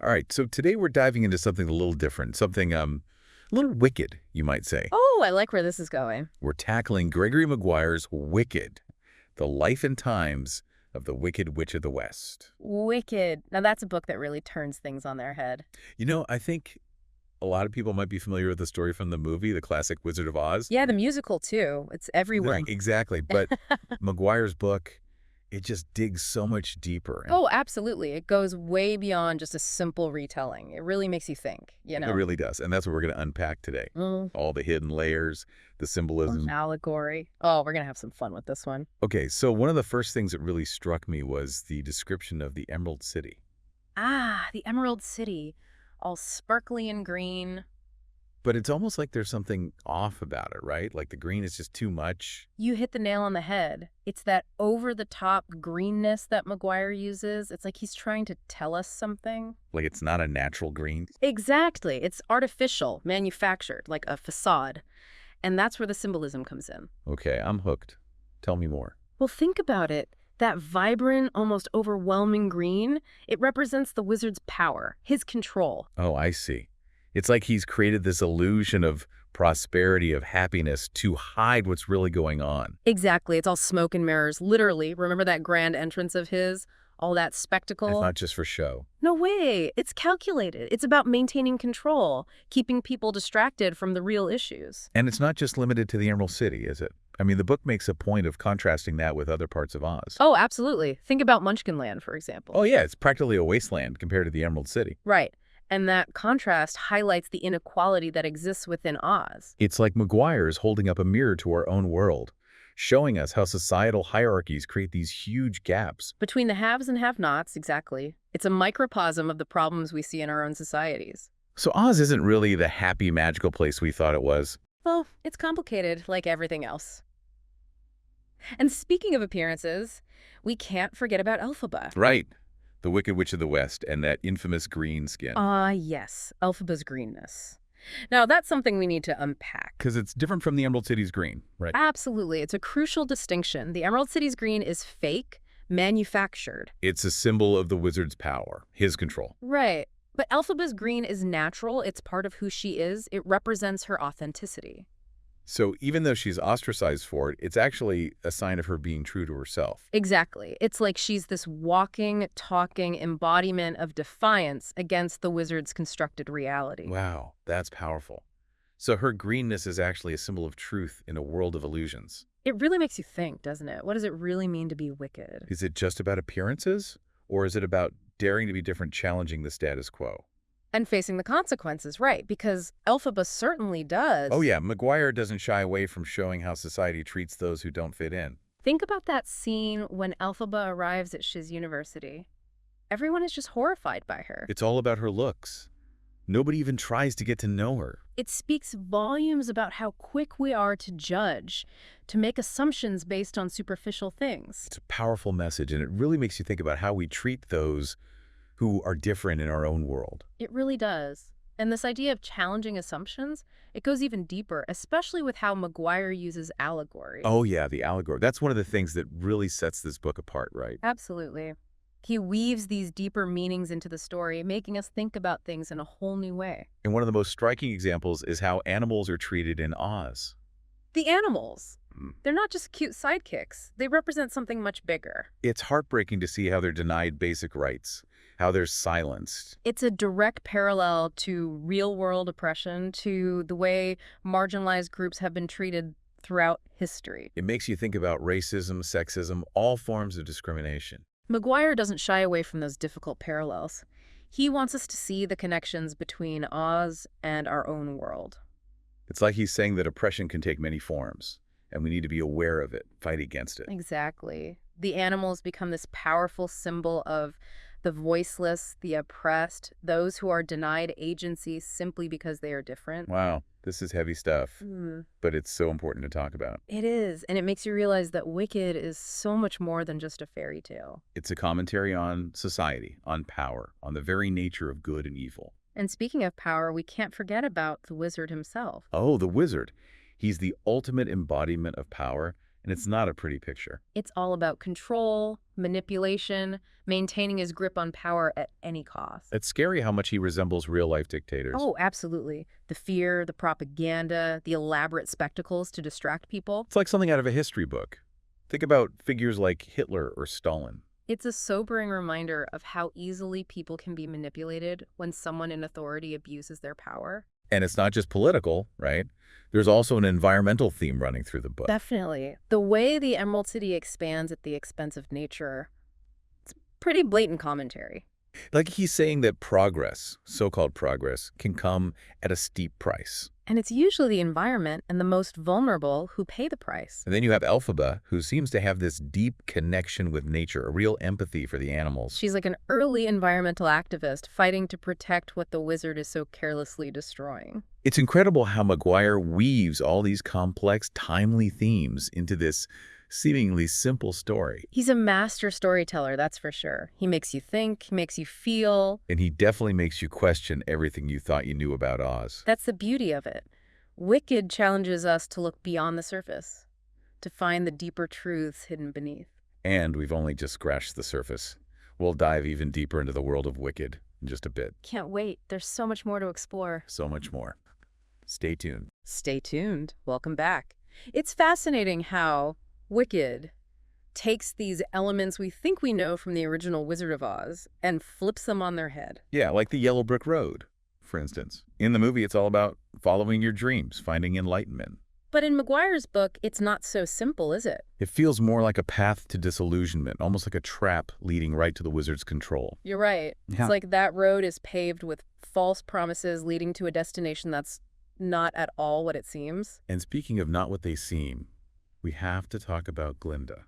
All right, so today we're diving into something a little different, something a little wicked, you might say. Oh, I like where this is going. We're tackling Gregory Maguire's Wicked, the life and times of the Wicked Witch of the West. Wicked. Now that's a book that really turns things on their head. I think a lot of people might be familiar with the story from the movie, the classic Wizard of Oz. Yeah, the musical too. It's everywhere. Right, exactly. But Maguire's book, it just digs so much deeper. Oh, absolutely. It goes way beyond just a simple retelling. It really makes you think, It really does. And that's what we're going to unpack today. All the hidden layers, the symbolism. Allegory. Oh, we're going to have some fun with this one. Okay, so one of the first things that really struck me was the description of the Emerald City. Ah, the Emerald City. All sparkly and green. But it's almost like there's something off about it, right? Like the green is just too much. You hit the nail on the head. It's that over-the-top greenness that Maguire uses. It's like he's trying to tell us something. Like it's not a natural green. Exactly. It's artificial, manufactured, like a facade. And that's where the symbolism comes in. Okay, I'm hooked. Tell me more. Well, think about it. That vibrant, almost overwhelming green, it represents the wizard's power, his control. Oh, I see. It's like he's created this illusion of prosperity, of happiness, to hide what's really going on. Exactly. It's all smoke and mirrors, literally. Remember that grand entrance of his? All that spectacle? It's not just for show. No way. It's calculated. It's about maintaining control, keeping people distracted from the real issues. And it's not just limited to the Emerald City, is it? I mean, the book makes a point of contrasting that with other parts of Oz. Oh, absolutely. Think about Munchkinland, for example. Oh, yeah, it's practically a wasteland compared to the Emerald City. Right. And that contrast highlights the inequality that exists within Oz. It's like Maguire's holding up a mirror to our own world, showing us how societal hierarchies create these huge gaps. Between the haves and have-nots, exactly. It's a microcosm of the problems we see in our own societies. So Oz isn't really the happy, magical place we thought it was. Well, it's complicated, like everything else. And speaking of appearances, we can't forget about Elphaba. Right. The Wicked Witch of the West and that infamous green skin. Yes. Elphaba's greenness. Now, that's something we need to unpack. Because it's different from the Emerald City's green, right? Absolutely. It's a crucial distinction. The Emerald City's green is fake, manufactured. It's a symbol of the wizard's power, his control. Right. But Elphaba's green is natural. It's part of who she is. It represents her authenticity. So even though she's ostracized for it, it's actually a sign of her being true to herself. Exactly. It's like she's this walking, talking embodiment of defiance against the wizard's constructed reality. Wow, that's powerful. So her greenness is actually a symbol of truth in a world of illusions. It really makes you think, doesn't it? What does it really mean to be wicked? Is it just about appearances? Or is it about daring to be different, challenging the status quo? And facing the consequences, right, because Elphaba certainly does. Oh yeah, Maguire doesn't shy away from showing how society treats those who don't fit in. Think about that scene when Elphaba arrives at Shiz University. Everyone is just horrified by her. It's all about her looks. Nobody even tries to get to know her. It speaks volumes about how quick we are to judge, to make assumptions based on superficial things. It's a powerful message, and it really makes you think about how we treat those who are different in our own world. It really does. And this idea of challenging assumptions, it goes even deeper, especially with how Maguire uses allegory. Oh yeah, the allegory. That's one of the things that really sets this book apart, right? Absolutely. He weaves these deeper meanings into the story, making us think about things in a whole new way. And one of the most striking examples is how animals are treated in Oz. The animals. They're not just cute sidekicks. They represent something much bigger. It's heartbreaking to see how they're denied basic rights, how they're silenced. It's a direct parallel to real-world oppression, to the way marginalized groups have been treated throughout history. It makes you think about racism, sexism, all forms of discrimination. Maguire doesn't shy away from those difficult parallels. He wants us to see the connections between Oz and our own world. It's like he's saying that oppression can take many forms, and we need to be aware of it, fight against it. Exactly. The animals become this powerful symbol of the voiceless, the oppressed, those who are denied agency simply because they are different. Wow, this is heavy stuff, but it's so important to talk about. It is, and it makes you realize that Wicked is so much more than just a fairy tale. It's a commentary on society, on power, on the very nature of good and evil. And speaking of power, we can't forget about the wizard himself. Oh, the wizard. He's the ultimate embodiment of power, and it's not a pretty picture. It's all about control, manipulation, maintaining his grip on power at any cost. It's scary how much he resembles real-life dictators. Oh, absolutely. The fear, the propaganda, the elaborate spectacles to distract people. It's like something out of a history book. Think about figures like Hitler or Stalin. It's a sobering reminder of how easily people can be manipulated when someone in authority abuses their power. And it's not just political, right? There's also an environmental theme running through the book. Definitely. The way the Emerald City expands at the expense of nature, it's pretty blatant commentary. Like he's saying that progress, so-called progress, can come at a steep price. And it's usually the environment and the most vulnerable who pay the price. And then you have Elphaba, who seems to have this deep connection with nature, a real empathy for the animals. She's like an early environmental activist fighting to protect what the wizard is so carelessly destroying. It's incredible how Maguire weaves all these complex, timely themes into this seemingly simple story. He's a master storyteller, that's for sure. He makes you think, he makes you feel. And he definitely makes you question everything you thought you knew about Oz. That's the beauty of it. Wicked challenges us to look beyond the surface, to find the deeper truths hidden beneath. And we've only just scratched the surface. We'll dive even deeper into the world of Wicked in just a bit. Can't wait. There's so much more to explore. So much more. Stay tuned. Stay tuned. Welcome back. It's fascinating how Wicked takes these elements we think we know from the original Wizard of Oz and flips them on their head. Yeah, like the Yellow Brick Road, for instance. In the movie, it's all about following your dreams, finding enlightenment. But in Maguire's book, it's not so simple, is it? It feels more like a path to disillusionment, almost like a trap leading right to the wizard's control. You're right. Yeah. It's like that road is paved with false promises leading to a destination that's not at all what it seems. And speaking of not what they seem, we have to talk about Glinda,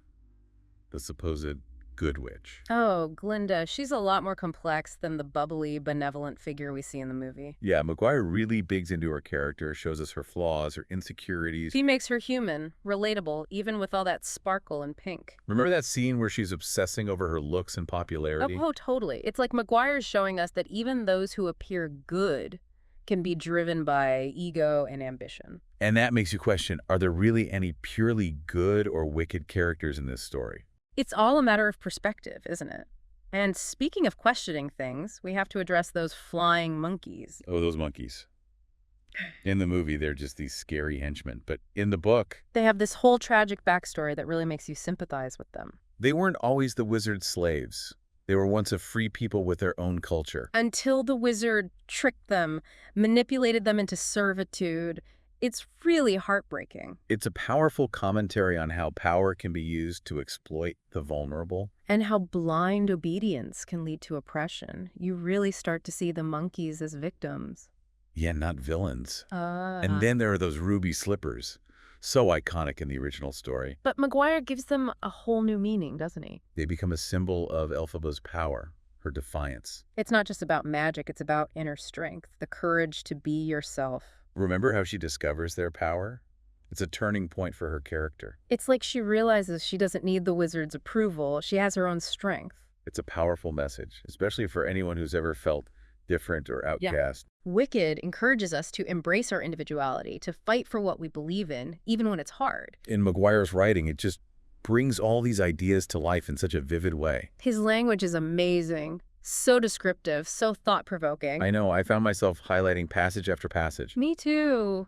the supposed good witch. Oh, Glinda. She's a lot more complex than the bubbly, benevolent figure we see in the movie. Yeah, Maguire really digs into her character, shows us her flaws, her insecurities. He makes her human, relatable, even with all that sparkle and pink. Remember that scene where she's obsessing over her looks and popularity? Oh, totally. It's like Maguire's showing us that even those who appear good can be driven by ego and ambition. And that makes you question, are there really any purely good or wicked characters in this story? It's all a matter of perspective, isn't it? And speaking of questioning things, we have to address those flying monkeys. Oh, those monkeys. In the movie, they're just these scary henchmen. But in the book, They have this whole tragic backstory that really makes you sympathize with them. they weren't always the wizard's slaves. They were once a free people with their own culture. Until the wizard tricked them, manipulated them into servitude. It's really heartbreaking. It's a powerful commentary on how power can be used to exploit the vulnerable. And how blind obedience can lead to oppression. You really start to see the monkeys as victims. Yeah, not villains. Ah. And then there are those ruby slippers. So iconic in the original story. But Maguire gives them a whole new meaning, doesn't he? They become a symbol of Elphaba's power, her defiance. It's not just about magic, it's about inner strength, the courage to be yourself. Remember how she discovers their power? It's a turning point for her character. It's like she realizes she doesn't need the wizard's approval. She has her own strength. It's a powerful message, especially for anyone who's ever felt different or outcast. Wicked encourages us to embrace our individuality, to fight for what we believe in, even when it's hard. In Maguire's writing, it just brings all these ideas to life in such a vivid way. His language is amazing, so descriptive, so thought-provoking. I know, I found myself highlighting passage after passage. Me too.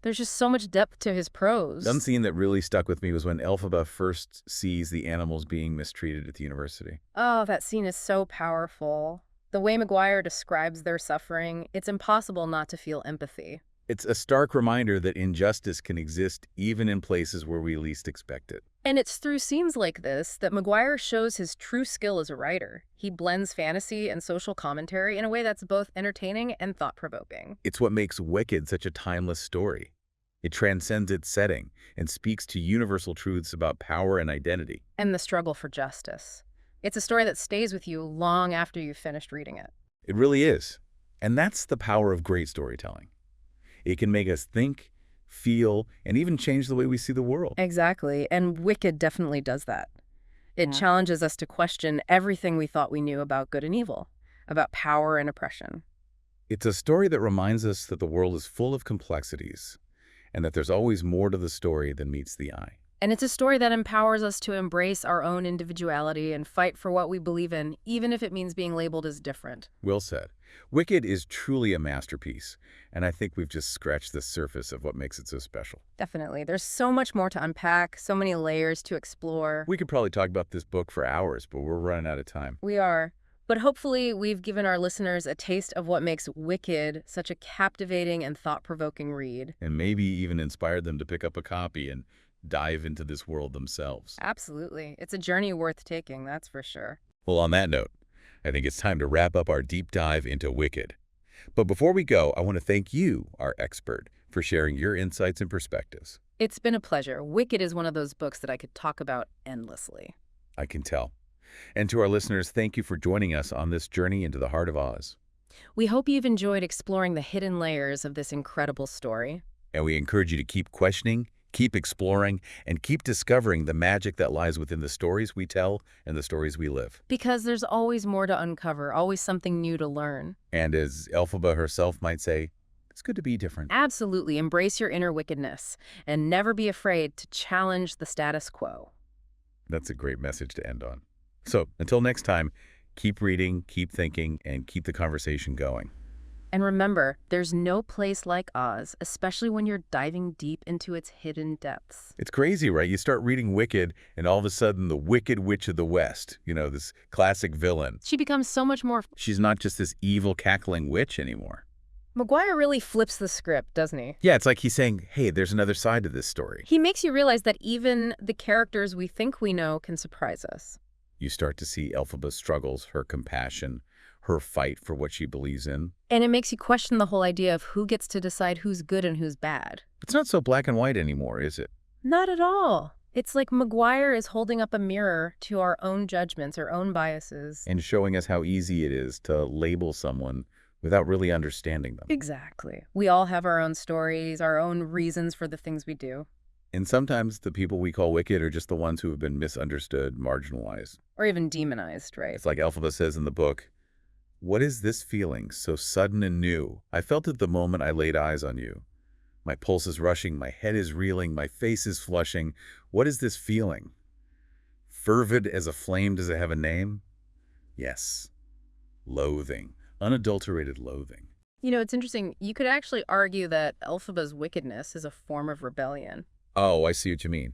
There's just so much depth to his prose. One scene that really stuck with me was when Elphaba first sees the animals being mistreated at the university. Oh, that scene is so powerful. The way Maguire describes their suffering, it's impossible not to feel empathy. It's a stark reminder that injustice can exist even in places where we least expect it. And it's through scenes like this that Maguire shows his true skill as a writer. He blends fantasy and social commentary in a way that's both entertaining and thought-provoking. It's what makes Wicked such a timeless story. It transcends its setting and speaks to universal truths about power and identity. And the struggle for justice. It's a story that stays with you long after you've finished reading it. It really is. And that's the power of great storytelling. It can make us think, feel, and even change the way we see the world. Exactly, and Wicked definitely does that. It challenges us to question everything we thought we knew about good and evil, about power and oppression. It's a story that reminds us that the world is full of complexities and that there's always more to the story than meets the eye. And it's a story that empowers us to embrace our own individuality and fight for what we believe in, even if it means being labeled as different. Well said. Wicked is truly a masterpiece, and I think we've just scratched the surface of what makes it so special. Definitely. There's so much more to unpack, so many layers to explore. We could probably talk about this book for hours, but we're running out of time. We are. But hopefully we've given our listeners a taste of what makes Wicked such a captivating and thought-provoking read. And maybe even inspired them to pick up a copy and dive into this world themselves. Absolutely. It's a journey worth taking, that's for sure. Well, on that note, I think it's time to wrap up our deep dive into Wicked. But before we go, I want to thank you, our expert, for sharing your insights and perspectives. It's been a pleasure. Wicked is one of those books that I could talk about endlessly. I can tell. And to our listeners, thank you for joining us on this journey into the heart of Oz. We hope you've enjoyed exploring the hidden layers of this incredible story. And we encourage you to keep questioning, keep exploring, and keep discovering the magic that lies within the stories we tell and the stories we live. Because there's always more to uncover, always something new to learn. And as Elphaba herself might say, it's good to be different. Absolutely. Embrace your inner wickedness and never be afraid to challenge the status quo. That's a great message to end on. So until next time, keep reading, keep thinking, and keep the conversation going. And remember, there's no place like Oz, especially when you're diving deep into its hidden depths. It's crazy, right? You start reading Wicked, and all of a sudden, the Wicked Witch of the West, this classic villain. She becomes so much more... She's not just this evil, cackling witch anymore. Maguire really flips the script, doesn't he? Yeah, it's like he's saying, hey, there's another side to this story. He makes you realize that even the characters we think we know can surprise us. You start to see Elphaba's struggles, her compassion, her fight for what she believes in. And it makes you question the whole idea of who gets to decide who's good and who's bad. It's not so black and white anymore, is it? Not at all. It's like Maguire is holding up a mirror to our own judgments, our own biases. And showing us how easy it is to label someone without really understanding them. Exactly. We all have our own stories, our own reasons for the things we do. And sometimes the people we call wicked are just the ones who have been misunderstood, marginalized. Or even demonized, right? It's like Elphaba says in the book, "What is this feeling, so sudden and new? I felt it the moment I laid eyes on you. My pulse is rushing, my head is reeling, my face is flushing. What is this feeling? Fervid as a flame, does it have a name? Yes. Loathing. Unadulterated loathing." It's interesting. You could actually argue that Elphaba's wickedness is a form of rebellion. Oh, I see what you mean.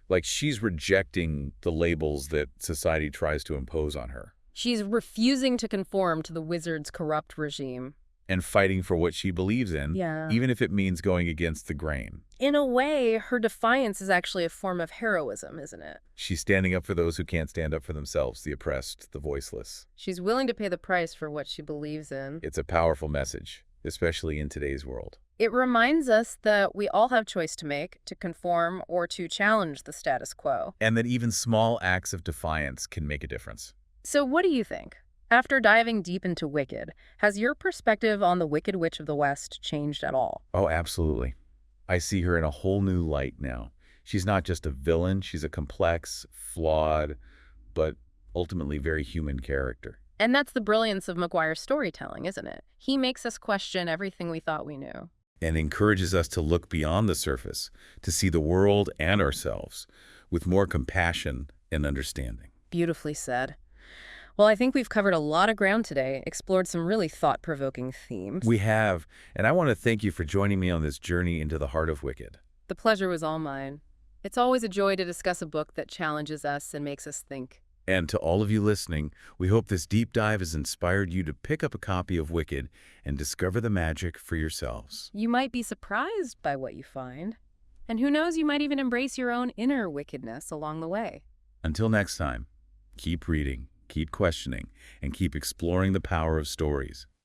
Like she's rejecting the labels that society tries to impose on her. She's refusing to conform to the wizard's corrupt regime. And fighting for what she believes in, Yeah. even if it means going against the grain. In a way, her defiance is actually a form of heroism, isn't it? She's standing up for those who can't stand up for themselves, the oppressed, the voiceless. She's willing to pay the price for what she believes in. It's a powerful message, especially in today's world. It reminds us that we all have choice to make, to conform or to challenge the status quo. And that even small acts of defiance can make a difference. So what do you think? After diving deep into Wicked, has your perspective on the Wicked Witch of the West changed at all? Oh, absolutely. I see her in a whole new light now. She's not just a villain, she's a complex, flawed, but ultimately very human character. And that's the brilliance of Maguire's storytelling, isn't it? He makes us question everything we thought we knew. And encourages us to look beyond the surface, to see the world and ourselves with more compassion and understanding. Beautifully said. Well, I think we've covered a lot of ground today, explored some really thought-provoking themes. We have, and I want to thank you for joining me on this journey into the heart of Wicked. The pleasure was all mine. It's always a joy to discuss a book that challenges us and makes us think. And to all of you listening, we hope this deep dive has inspired you to pick up a copy of Wicked and discover the magic for yourselves. You might be surprised by what you find. And who knows, you might even embrace your own inner wickedness along the way. Until next time, keep reading, keep questioning, and keep exploring the power of stories.